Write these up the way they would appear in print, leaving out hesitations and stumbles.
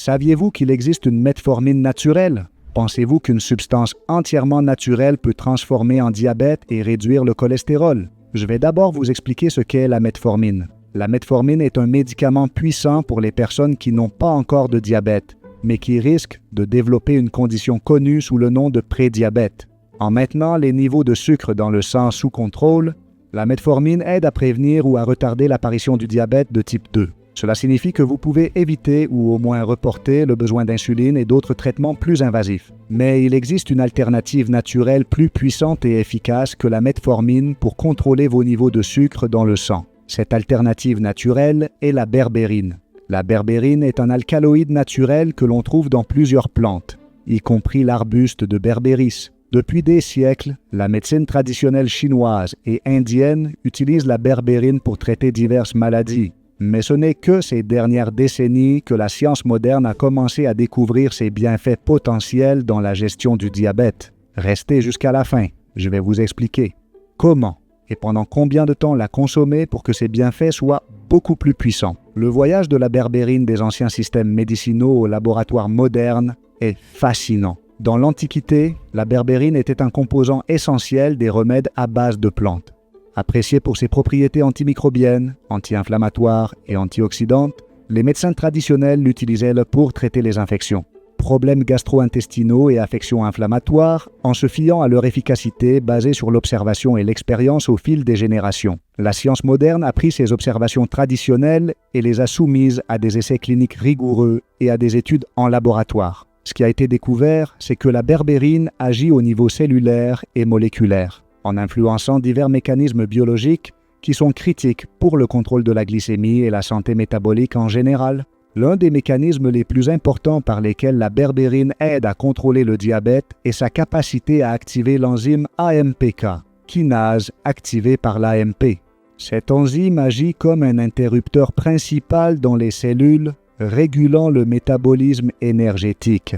Saviez-vous qu'il existe une metformine naturelle? Pensez-vous qu'une substance entièrement naturelle peut transformer en diabète et réduire le cholestérol? Je vais d'abord vous expliquer ce qu'est la metformine. La metformine est un médicament puissant pour les personnes qui n'ont pas encore de diabète, mais qui risquent de développer une condition connue sous le nom de prédiabète. En maintenant les niveaux de sucre dans le sang sous contrôle, la metformine aide à prévenir ou à retarder l'apparition du diabète de type 2. Cela signifie que vous pouvez éviter ou au moins reporter le besoin d'insuline et d'autres traitements plus invasifs. Mais il existe une alternative naturelle plus puissante et efficace que la metformine pour contrôler vos niveaux de sucre dans le sang. Cette alternative naturelle est la berbérine. La berbérine est un alcaloïde naturel que l'on trouve dans plusieurs plantes, y compris l'arbuste de Berberis. Depuis des siècles, la médecine traditionnelle chinoise et indienne utilise la berbérine pour traiter diverses maladies. Mais ce n'est que ces dernières décennies que la science moderne a commencé à découvrir ses bienfaits potentiels dans la gestion du diabète. Restez jusqu'à la fin, je vais vous expliquer comment et pendant combien de temps la consommer pour que ses bienfaits soient beaucoup plus puissants. Le voyage de la berbérine des anciens systèmes médicinaux au laboratoire moderne est fascinant. Dans l'Antiquité, la berbérine était un composant essentiel des remèdes à base de plantes. Appréciée pour ses propriétés antimicrobiennes, anti-inflammatoires et antioxydantes, les médecins traditionnels l'utilisaient pour traiter les infections, problèmes gastro-intestinaux et affections inflammatoires, en se fiant à leur efficacité basée sur l'observation et l'expérience au fil des générations. La science moderne a pris ces observations traditionnelles et les a soumises à des essais cliniques rigoureux et à des études en laboratoire. Ce qui a été découvert, c'est que la berbérine agit au niveau cellulaire et moléculaire, en influençant divers mécanismes biologiques qui sont critiques pour le contrôle de la glycémie et la santé métabolique en général. L'un des mécanismes les plus importants par lesquels la berbérine aide à contrôler le diabète est sa capacité à activer l'enzyme AMPK, kinase activée par l'AMP. Cette enzyme agit comme un interrupteur principal dans les cellules, régulant le métabolisme énergétique.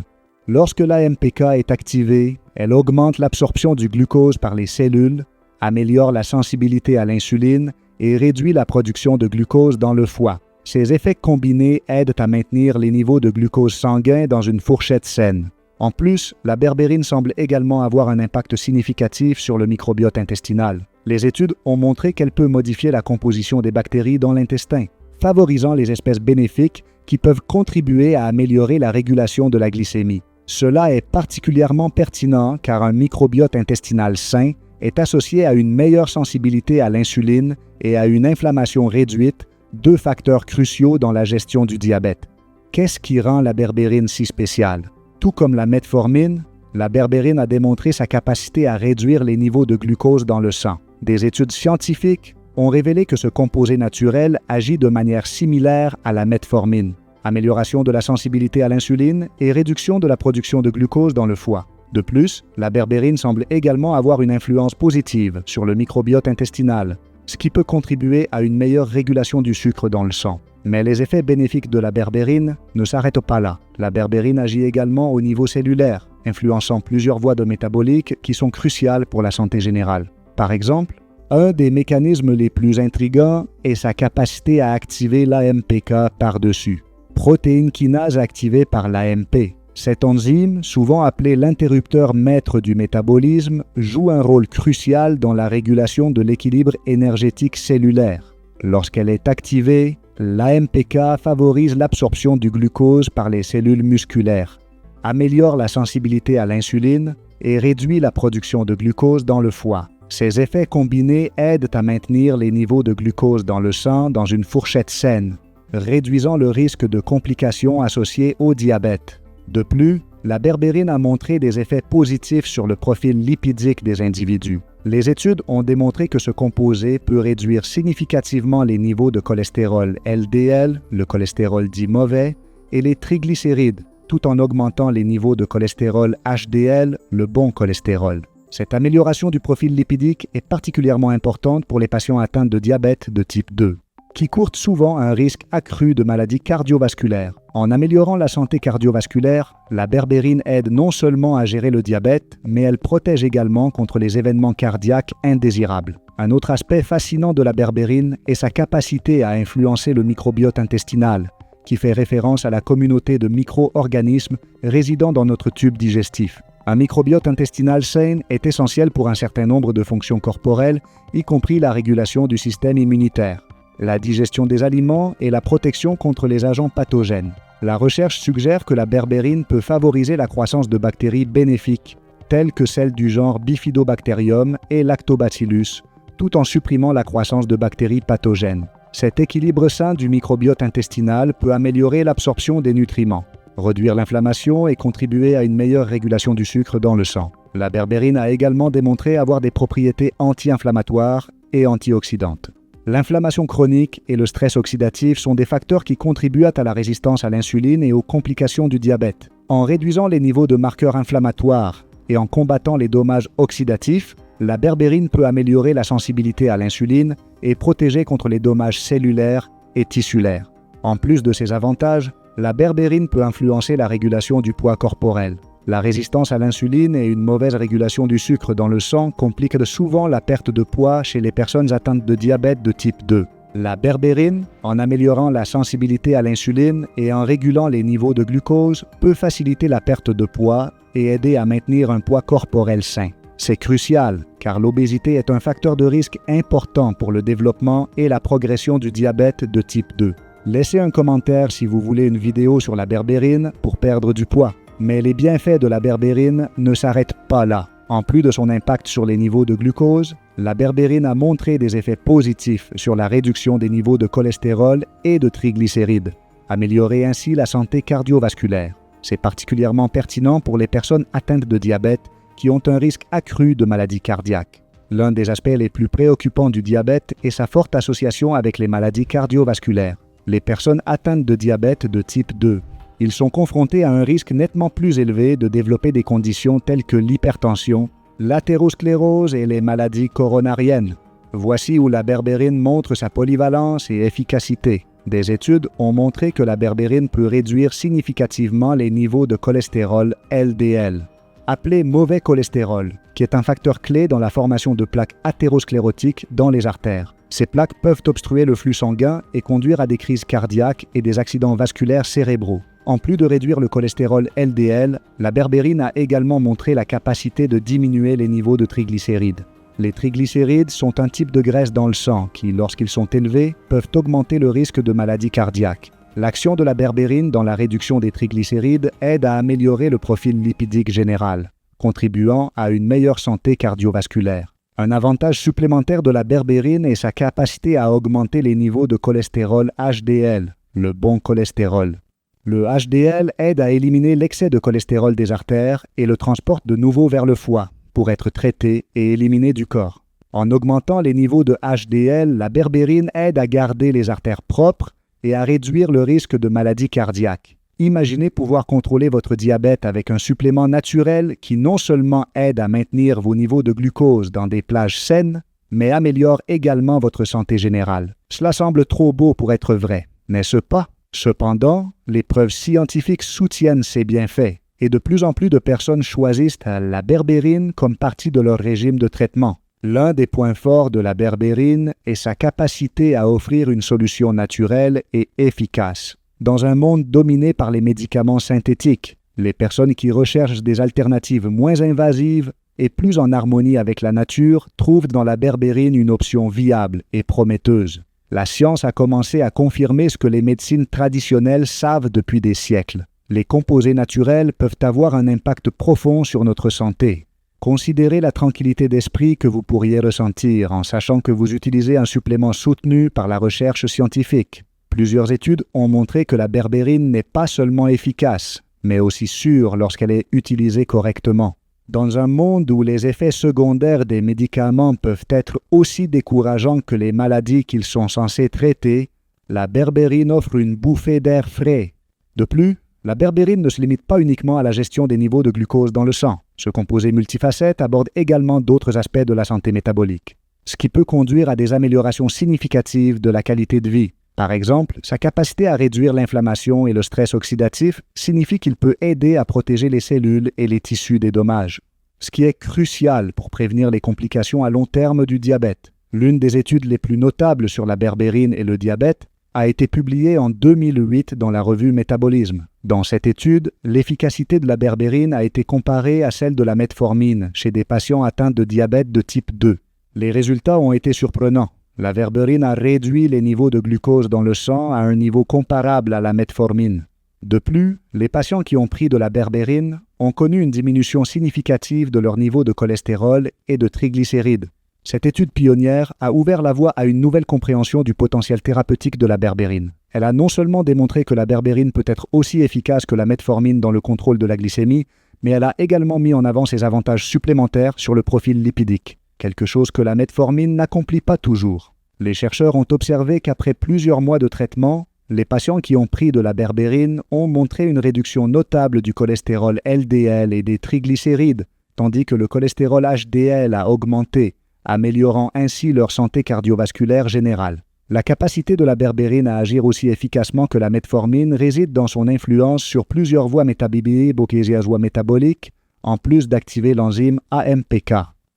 Lorsque l'AMPK est activée, elle augmente l'absorption du glucose par les cellules, améliore la sensibilité à l'insuline et réduit la production de glucose dans le foie. Ces effets combinés aident à maintenir les niveaux de glucose sanguin dans une fourchette saine. En plus, la berbérine semble également avoir un impact significatif sur le microbiote intestinal. Les études ont montré qu'elle peut modifier la composition des bactéries dans l'intestin, favorisant les espèces bénéfiques qui peuvent contribuer à améliorer la régulation de la glycémie. Cela est particulièrement pertinent car un microbiote intestinal sain est associé à une meilleure sensibilité à l'insuline et à une inflammation réduite, deux facteurs cruciaux dans la gestion du diabète. Qu'est-ce qui rend la berbérine si spéciale? Tout comme la metformine, la berbérine a démontré sa capacité à réduire les niveaux de glucose dans le sang. Des études scientifiques ont révélé que ce composé naturel agit de manière similaire à la metformine. Amélioration de la sensibilité à l'insuline et réduction de la production de glucose dans le foie. De plus, la berbérine semble également avoir une influence positive sur le microbiote intestinal, ce qui peut contribuer à une meilleure régulation du sucre dans le sang. Mais les effets bénéfiques de la berbérine ne s'arrêtent pas là. La berbérine agit également au niveau cellulaire, influençant plusieurs voies de métabolique qui sont cruciales pour la santé générale. Par exemple, un des mécanismes les plus intrigants est sa capacité à activer l'AMPK par-dessus. Protéine kinase activée par l'AMP. Cette enzyme, souvent appelée l'interrupteur maître du métabolisme, joue un rôle crucial dans la régulation de l'équilibre énergétique cellulaire. Lorsqu'elle est activée, l'AMPK favorise l'absorption du glucose par les cellules musculaires, améliore la sensibilité à l'insuline et réduit la production de glucose dans le foie. Ces effets combinés aident à maintenir les niveaux de glucose dans le sang dans une fourchette saine, réduisant le risque de complications associées au diabète. De plus, la berbérine a montré des effets positifs sur le profil lipidique des individus. Les études ont démontré que ce composé peut réduire significativement les niveaux de cholestérol LDL, le cholestérol dit mauvais, et les triglycérides, tout en augmentant les niveaux de cholestérol HDL, le bon cholestérol. Cette amélioration du profil lipidique est particulièrement importante pour les patients atteints de diabète de type 2, qui courent souvent un risque accru de maladies cardiovasculaires. En améliorant la santé cardiovasculaire, la berbérine aide non seulement à gérer le diabète, mais elle protège également contre les événements cardiaques indésirables. Un autre aspect fascinant de la berbérine est sa capacité à influencer le microbiote intestinal, qui fait référence à la communauté de micro-organismes résidant dans notre tube digestif. Un microbiote intestinal sain est essentiel pour un certain nombre de fonctions corporelles, y compris la régulation du système immunitaire, la digestion des aliments et la protection contre les agents pathogènes. La recherche suggère que la berbérine peut favoriser la croissance de bactéries bénéfiques, telles que celles du genre Bifidobacterium et Lactobacillus, tout en supprimant la croissance de bactéries pathogènes. Cet équilibre sain du microbiote intestinal peut améliorer l'absorption des nutriments, réduire l'inflammation et contribuer à une meilleure régulation du sucre dans le sang. La berbérine a également démontré avoir des propriétés anti-inflammatoires et antioxydantes. L'inflammation chronique et le stress oxydatif sont des facteurs qui contribuent à la résistance à l'insuline et aux complications du diabète. En réduisant les niveaux de marqueurs inflammatoires et en combattant les dommages oxydatifs, la berbérine peut améliorer la sensibilité à l'insuline et protéger contre les dommages cellulaires et tissulaires. En plus de ces avantages, la berbérine peut influencer la régulation du poids corporel. La résistance à l'insuline et une mauvaise régulation du sucre dans le sang compliquent souvent la perte de poids chez les personnes atteintes de diabète de type 2. La berbérine, en améliorant la sensibilité à l'insuline et en régulant les niveaux de glucose, peut faciliter la perte de poids et aider à maintenir un poids corporel sain. C'est crucial, car l'obésité est un facteur de risque important pour le développement et la progression du diabète de type 2. Laissez un commentaire si vous voulez une vidéo sur la berbérine pour perdre du poids. Mais les bienfaits de la berbérine ne s'arrêtent pas là. En plus de son impact sur les niveaux de glucose, la berbérine a montré des effets positifs sur la réduction des niveaux de cholestérol et de triglycérides, améliorer ainsi la santé cardiovasculaire. C'est particulièrement pertinent pour les personnes atteintes de diabète qui ont un risque accru de maladies cardiaques. L'un des aspects les plus préoccupants du diabète est sa forte association avec les maladies cardiovasculaires. Les personnes atteintes de diabète de type 2, ils sont confrontés à un risque nettement plus élevé de développer des conditions telles que l'hypertension, l'athérosclérose et les maladies coronariennes. Voici où la berbérine montre sa polyvalence et efficacité. Des études ont montré que la berbérine peut réduire significativement les niveaux de cholestérol LDL, appelé mauvais cholestérol, qui est un facteur clé dans la formation de plaques athérosclérotiques dans les artères. Ces plaques peuvent obstruer le flux sanguin et conduire à des crises cardiaques et des accidents vasculaires cérébraux. En plus de réduire le cholestérol LDL, la berbérine a également montré la capacité de diminuer les niveaux de triglycérides. Les triglycérides sont un type de graisse dans le sang qui, lorsqu'ils sont élevés, peuvent augmenter le risque de maladies cardiaques. L'action de la berbérine dans la réduction des triglycérides aide à améliorer le profil lipidique général, contribuant à une meilleure santé cardiovasculaire. Un avantage supplémentaire de la berbérine est sa capacité à augmenter les niveaux de cholestérol HDL, le bon cholestérol. Le HDL aide à éliminer l'excès de cholestérol des artères et le transporte de nouveau vers le foie pour être traité et éliminé du corps. En augmentant les niveaux de HDL, la berbérine aide à garder les artères propres et à réduire le risque de maladies cardiaques. Imaginez pouvoir contrôler votre diabète avec un supplément naturel qui non seulement aide à maintenir vos niveaux de glucose dans des plages saines, mais améliore également votre santé générale. Cela semble trop beau pour être vrai, n'est-ce pas? Cependant, les preuves scientifiques soutiennent ces bienfaits et de plus en plus de personnes choisissent la berbérine comme partie de leur régime de traitement. L'un des points forts de la berbérine est sa capacité à offrir une solution naturelle et efficace. Dans un monde dominé par les médicaments synthétiques, les personnes qui recherchent des alternatives moins invasives et plus en harmonie avec la nature trouvent dans la berbérine une option viable et prometteuse. La science a commencé à confirmer ce que les médecines traditionnelles savent depuis des siècles. Les composés naturels peuvent avoir un impact profond sur notre santé. Considérez la tranquillité d'esprit que vous pourriez ressentir en sachant que vous utilisez un supplément soutenu par la recherche scientifique. Plusieurs études ont montré que la berbérine n'est pas seulement efficace, mais aussi sûre lorsqu'elle est utilisée correctement. Dans un monde où les effets secondaires des médicaments peuvent être aussi décourageants que les maladies qu'ils sont censés traiter, la berbérine offre une bouffée d'air frais. De plus, la berbérine ne se limite pas uniquement à la gestion des niveaux de glucose dans le sang. Ce composé multifacette aborde également d'autres aspects de la santé métabolique, ce qui peut conduire à des améliorations significatives de la qualité de vie. Par exemple, sa capacité à réduire l'inflammation et le stress oxydatif signifie qu'il peut aider à protéger les cellules et les tissus des dommages, ce qui est crucial pour prévenir les complications à long terme du diabète. L'une des études les plus notables sur la berbérine et le diabète a été publiée en 2008 dans la revue Métabolisme. Dans cette étude, l'efficacité de la berbérine a été comparée à celle de la metformine chez des patients atteints de diabète de type 2. Les résultats ont été surprenants. La berbérine a réduit les niveaux de glucose dans le sang à un niveau comparable à la metformine. De plus, les patients qui ont pris de la berbérine ont connu une diminution significative de leur niveau de cholestérol et de triglycérides. Cette étude pionnière a ouvert la voie à une nouvelle compréhension du potentiel thérapeutique de la berbérine. Elle a non seulement démontré que la berbérine peut être aussi efficace que la metformine dans le contrôle de la glycémie, mais elle a également mis en avant ses avantages supplémentaires sur le profil lipidique, quelque chose que la metformine n'accomplit pas toujours. Les chercheurs ont observé qu'après plusieurs mois de traitement, les patients qui ont pris de la berbérine ont montré une réduction notable du cholestérol LDL et des triglycérides, tandis que le cholestérol HDL a augmenté, améliorant ainsi leur santé cardiovasculaire générale. La capacité de la berbérine à agir aussi efficacement que la metformine réside dans son influence sur plusieurs voies métaboliques, en plus d'activer l'enzyme AMPK.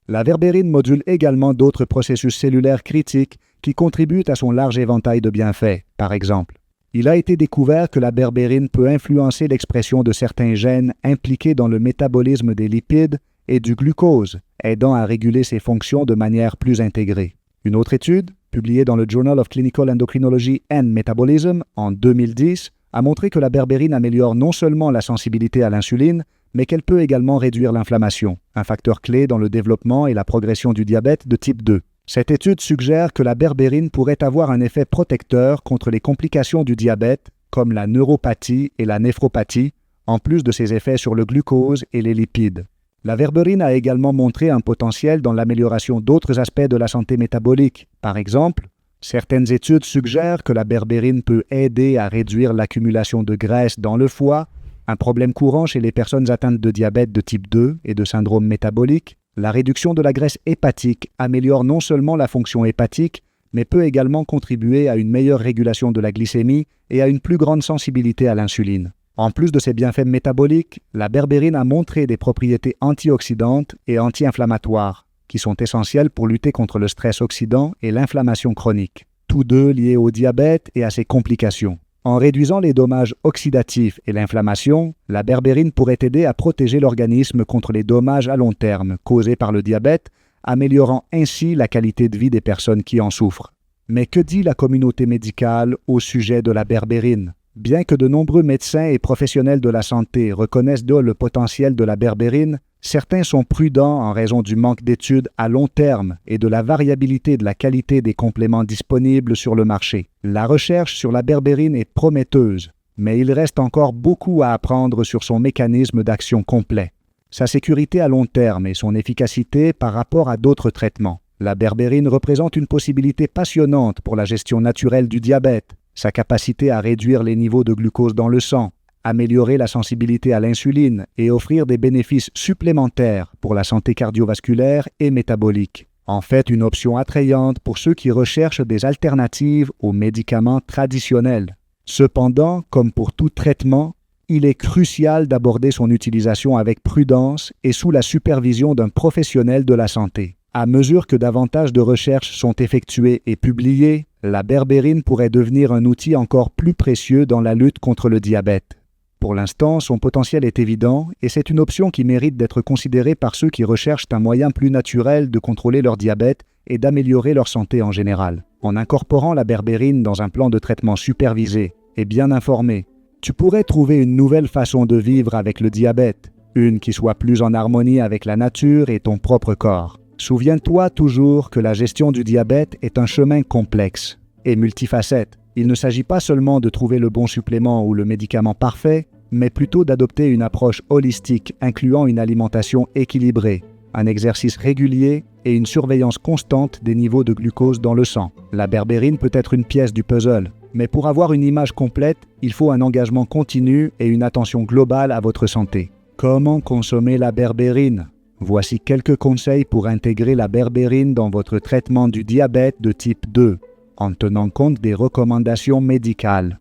La berbérine module également d'autres processus cellulaires critiques qui contribuent à son large éventail de bienfaits. Par exemple, il a été découvert que la berbérine peut influencer l'expression de certains gènes impliqués dans le métabolisme des lipides et du glucose, aidant à réguler ses fonctions de manière plus intégrée. Une autre étude, publiée dans le Journal of Clinical Endocrinology and Metabolism en 2010, a montré que la berbérine améliore non seulement la sensibilité à l'insuline, mais qu'elle peut également réduire l'inflammation, un facteur clé dans le développement et la progression du diabète de type 2. Cette étude suggère que la berbérine pourrait avoir un effet protecteur contre les complications du diabète, comme la neuropathie et la néphropathie, en plus de ses effets sur le glucose et les lipides. La berbérine a également montré un potentiel dans l'amélioration d'autres aspects de la santé métabolique. Par exemple, certaines études suggèrent que la berbérine peut aider à réduire l'accumulation de graisse dans le foie, un problème courant chez les personnes atteintes de diabète de type 2 et de syndrome métabolique. La réduction de la graisse hépatique améliore non seulement la fonction hépatique, mais peut également contribuer à une meilleure régulation de la glycémie et à une plus grande sensibilité à l'insuline. En plus de ses bienfaits métaboliques, la berbérine a montré des propriétés antioxydantes et anti-inflammatoires, qui sont essentielles pour lutter contre le stress oxydant et l'inflammation chronique, tous deux liés au diabète et à ses complications. En réduisant les dommages oxydatifs et l'inflammation, la berbérine pourrait aider à protéger l'organisme contre les dommages à long terme causés par le diabète, améliorant ainsi la qualité de vie des personnes qui en souffrent. Mais que dit la communauté médicale au sujet de la berbérine? Bien que de nombreux médecins et professionnels de la santé reconnaissent le potentiel de la berbérine, certains sont prudents en raison du manque d'études à long terme et de la variabilité de la qualité des compléments disponibles sur le marché. La recherche sur la berbérine est prometteuse, mais il reste encore beaucoup à apprendre sur son mécanisme d'action complet, sa sécurité à long terme et son efficacité par rapport à d'autres traitements. La berbérine représente une possibilité passionnante pour la gestion naturelle du diabète. Sa capacité à réduire les niveaux de glucose dans le sang, améliorer la sensibilité à l'insuline et offrir des bénéfices supplémentaires pour la santé cardiovasculaire et métabolique. En fait, une option attrayante pour ceux qui recherchent des alternatives aux médicaments traditionnels. Cependant, comme pour tout traitement, il est crucial d'aborder son utilisation avec prudence et sous la supervision d'un professionnel de la santé. À mesure que davantage de recherches sont effectuées et publiées, la berbérine pourrait devenir un outil encore plus précieux dans la lutte contre le diabète. Pour l'instant, son potentiel est évident et c'est une option qui mérite d'être considérée par ceux qui recherchent un moyen plus naturel de contrôler leur diabète et d'améliorer leur santé en général. En incorporant la berbérine dans un plan de traitement supervisé et bien informé, tu pourrais trouver une nouvelle façon de vivre avec le diabète, une qui soit plus en harmonie avec la nature et ton propre corps. Souviens-toi toujours que la gestion du diabète est un chemin complexe et multifacette. Il ne s'agit pas seulement de trouver le bon supplément ou le médicament parfait, mais plutôt d'adopter une approche holistique incluant une alimentation équilibrée, un exercice régulier et une surveillance constante des niveaux de glucose dans le sang. La berbérine peut être une pièce du puzzle, mais pour avoir une image complète, il faut un engagement continu et une attention globale à votre santé. Comment consommer la berbérine? Voici quelques conseils pour intégrer la berbérine dans votre traitement du diabète de type 2, en tenant compte des recommandations médicales.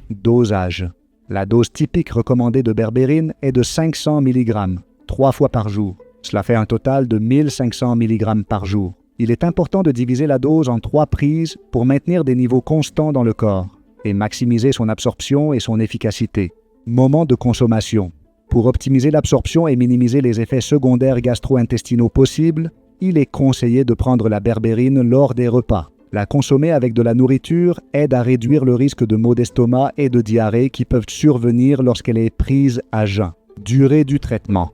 Dosage. La dose typique recommandée de berbérine est de 500 mg, 3 fois par jour. Cela fait un total de 1500 mg par jour. Il est important de diviser la dose en 3 prises pour maintenir des niveaux constants dans le corps et maximiser son absorption et son efficacité. Moment de consommation. Pour optimiser l'absorption et minimiser les effets secondaires gastro-intestinaux possibles, il est conseillé de prendre la berbérine lors des repas. La consommer avec de la nourriture aide à réduire le risque de maux d'estomac et de diarrhée qui peuvent survenir lorsqu'elle est prise à jeun. Durée du traitement.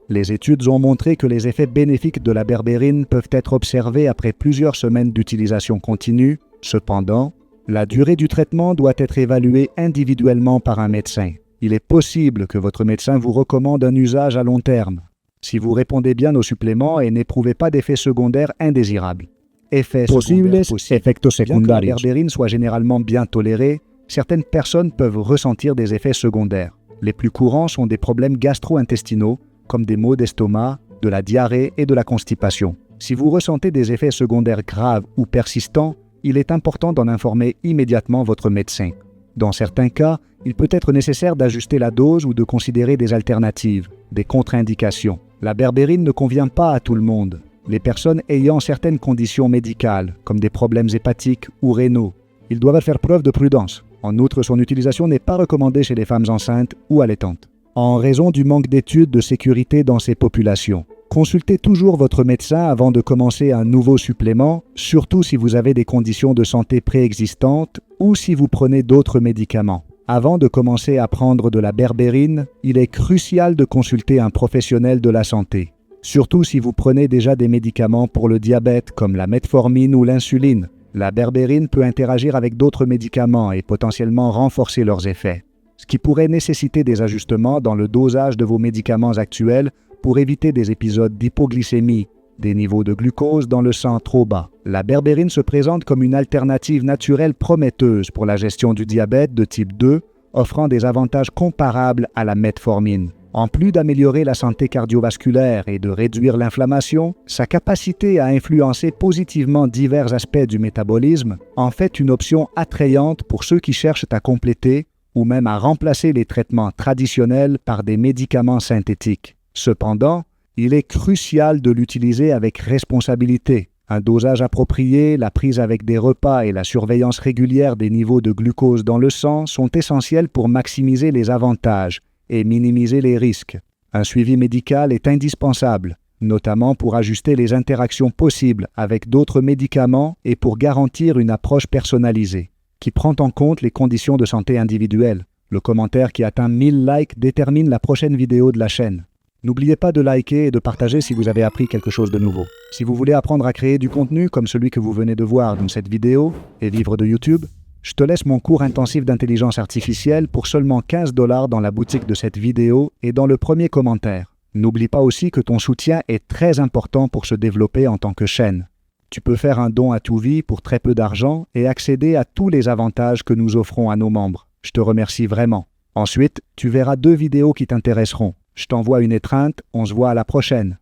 Les études ont montré que les effets bénéfiques de la berbérine peuvent être observés après plusieurs semaines d'utilisation continue. Cependant, la durée du traitement doit être évaluée individuellement par un médecin. Il est possible que votre médecin vous recommande un usage à long terme, si vous répondez bien aux suppléments et n'éprouvez pas d'effets secondaires indésirables. Effets Posibles efectos Bien que la secundarios. berbérine soit généralement bien tolérée, certaines personnes peuvent ressentir des effets secondaires. Les plus courants sont des problèmes gastro-intestinaux, comme des maux d'estomac, de la diarrhée et de la constipation. Si vous ressentez des effets secondaires graves ou persistants, il est important d'en informer immédiatement votre médecin. Dans certains cas, il peut être nécessaire d'ajuster la dose ou de considérer des alternatives, des contre-indications. La berbérine ne convient pas à tout le monde. Les personnes ayant certaines conditions médicales, comme des problèmes hépatiques ou rénaux, ils doivent faire preuve de prudence. En outre, son utilisation n'est pas recommandée chez les femmes enceintes ou allaitantes, en raison du manque d'études de sécurité dans ces populations. Consultez toujours votre médecin avant de commencer un nouveau supplément, surtout si vous avez des conditions de santé préexistantes ou si vous prenez d'autres médicaments. Avant de commencer à prendre de la berbérine, il est crucial de consulter un professionnel de la santé, surtout si vous prenez déjà des médicaments pour le diabète comme la metformine ou l'insuline. La berbérine peut interagir avec d'autres médicaments et potentiellement renforcer leurs effets, ce qui pourrait nécessiter des ajustements dans le dosage de vos médicaments actuels pour éviter des épisodes d'hypoglycémie, des niveaux de glucose dans le sang trop bas. La berbérine se présente comme une alternative naturelle prometteuse pour la gestion du diabète de type 2, offrant des avantages comparables à la metformine. En plus d'améliorer la santé cardiovasculaire et de réduire l'inflammation, sa capacité à influencer positivement divers aspects du métabolisme en fait une option attrayante pour ceux qui cherchent à compléter ou même à remplacer les traitements traditionnels par des médicaments synthétiques. Cependant, il est crucial de l'utiliser avec responsabilité. Un dosage approprié, la prise avec des repas et la surveillance régulière des niveaux de glucose dans le sang sont essentiels pour maximiser les avantages et minimiser les risques. Un suivi médical est indispensable, notamment pour ajuster les interactions possibles avec d'autres médicaments et pour garantir une approche personnalisée, qui prend en compte les conditions de santé individuelles. Le commentaire qui atteint 1000 likes détermine la prochaine vidéo de la chaîne. N'oubliez pas de liker et de partager si vous avez appris quelque chose de nouveau. Si vous voulez apprendre à créer du contenu comme celui que vous venez de voir dans cette vidéo et vivre de YouTube, je te laisse mon cours intensif d'intelligence artificielle pour seulement 15 $ dans la boutique de cette vidéo et dans le premier commentaire. N'oublie pas aussi que ton soutien est très important pour se développer en tant que chaîne. Tu peux faire un don à Tuvi pour très peu d'argent et accéder à tous les avantages que nous offrons à nos membres. Je te remercie vraiment. Ensuite, tu verras 2 vidéos qui t'intéresseront. Je t'envoie une étreinte, on se voit à la prochaine.